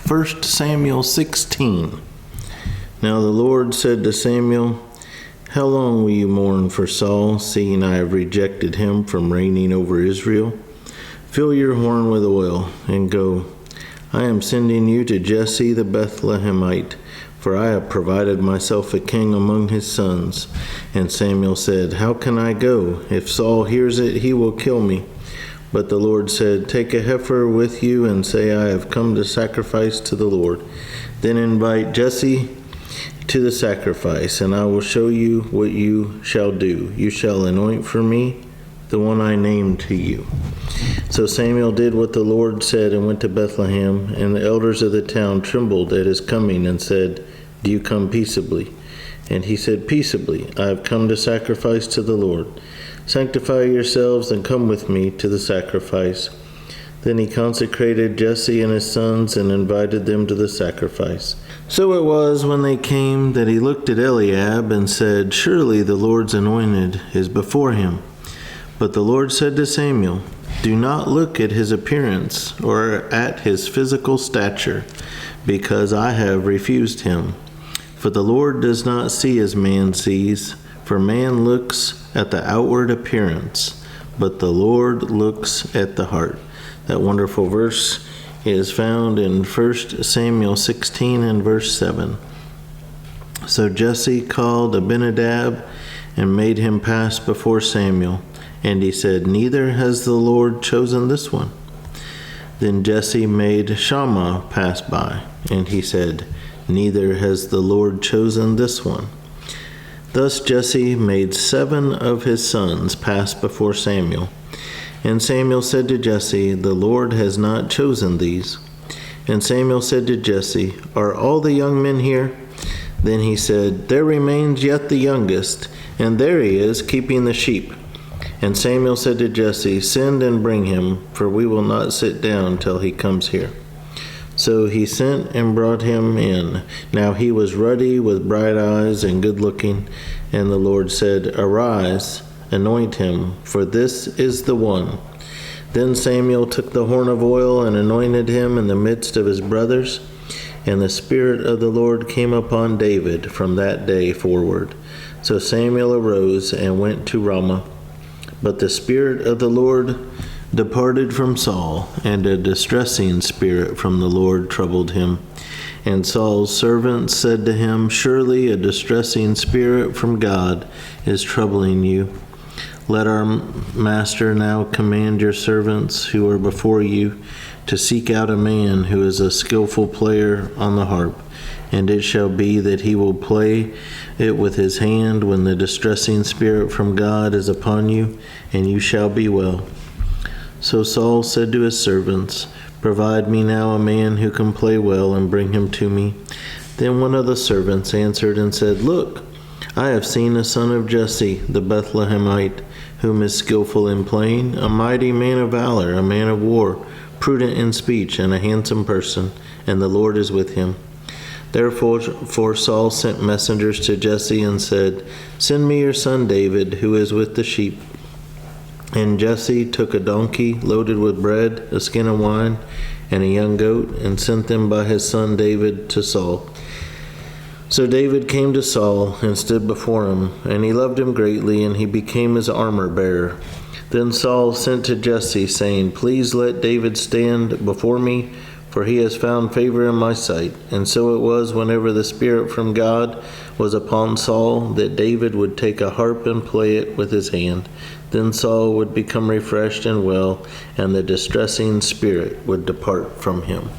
1 Samuel 16. Now the Lord said to Samuel, "How long will you mourn for Saul, seeing I have rejected him from reigning over Israel? Fill your horn with oil, and go. I am sending you to Jesse the Bethlehemite, for I have provided myself a king among his sons." And Samuel said, "How can I go? If Saul hears it, he will kill me." But the Lord said, "Take a heifer with you and say, I have come to sacrifice to the Lord. Then invite Jesse to the sacrifice, and I will show you what you shall do. You shall anoint for me the one I named to you." So Samuel did what the Lord said and went to Bethlehem, and the elders of the town trembled at his coming and said, "Do you come peaceably?" And he said, "Peaceably. I have come to sacrifice to the Lord. Sanctify yourselves and come with me to the sacrifice." Then he consecrated Jesse and his sons and invited them to the sacrifice. So it was when they came that he looked at Eliab and said, "Surely the Lord's anointed is before him." But the Lord said to Samuel, "Do not look at his appearance or at his physical stature, because I have refused him. For the Lord does not see as man sees, for man looks at the outward appearance, but the Lord looks at the heart." That wonderful verse is found in 1 Samuel 16 and verse 7. So Jesse called Abinadab and made him pass before Samuel. And he said, "Neither has the Lord chosen this one." Then Jesse made Shammah pass by, and he said, "Neither has the Lord chosen this one." Thus Jesse made 7 of his sons pass before Samuel. And Samuel said to Jesse, "The Lord has not chosen these." And Samuel said to Jesse, "Are all the young men here?" Then he said, "There remains yet the youngest, and there he is, keeping the sheep." And Samuel said to Jesse, "Send and bring him, for we will not sit down till he comes here." So he sent and brought him in. Now he was ruddy, with bright eyes, and good-looking. And the Lord said, "Arise, anoint him, for this is the one." Then Samuel took the horn of oil and anointed him in the midst of his brothers. And the Spirit of the Lord came upon David from that day forward. So Samuel arose and went to Ramah. But the Spirit of the Lord departed from Saul, and a distressing spirit from the Lord troubled him. And Saul's servants said to him, "Surely a distressing spirit from God is troubling you. Let our master now command your servants who are before you to seek out a man who is a skillful player on the harp, and it shall be that he will play it with his hand when the distressing spirit from God is upon you, and you shall be well." So Saul said to his servants, "Provide me now a man who can play well, and bring him to me." Then one of the servants answered and said, "Look, I have seen a son of Jesse the Bethlehemite, whom is skillful in playing, a mighty man of valor, a man of war, prudent in speech, and a handsome person, and the Lord is with him." Therefore Saul sent messengers to Jesse and said, "Send me your son David, who is with the sheep." And Jesse took a donkey loaded with bread, a skin of wine, and a young goat, and sent them by his son David to Saul. So David came to Saul and stood before him, and he loved him greatly, and he became his armor-bearer. Then Saul sent to Jesse, saying, "Please let David stand before me, for he has found favor in my sight." And so it was, whenever the Spirit from God was upon Saul, that David would take a harp and play it with his hand. Then Saul would become refreshed and well, and the distressing spirit would depart from him.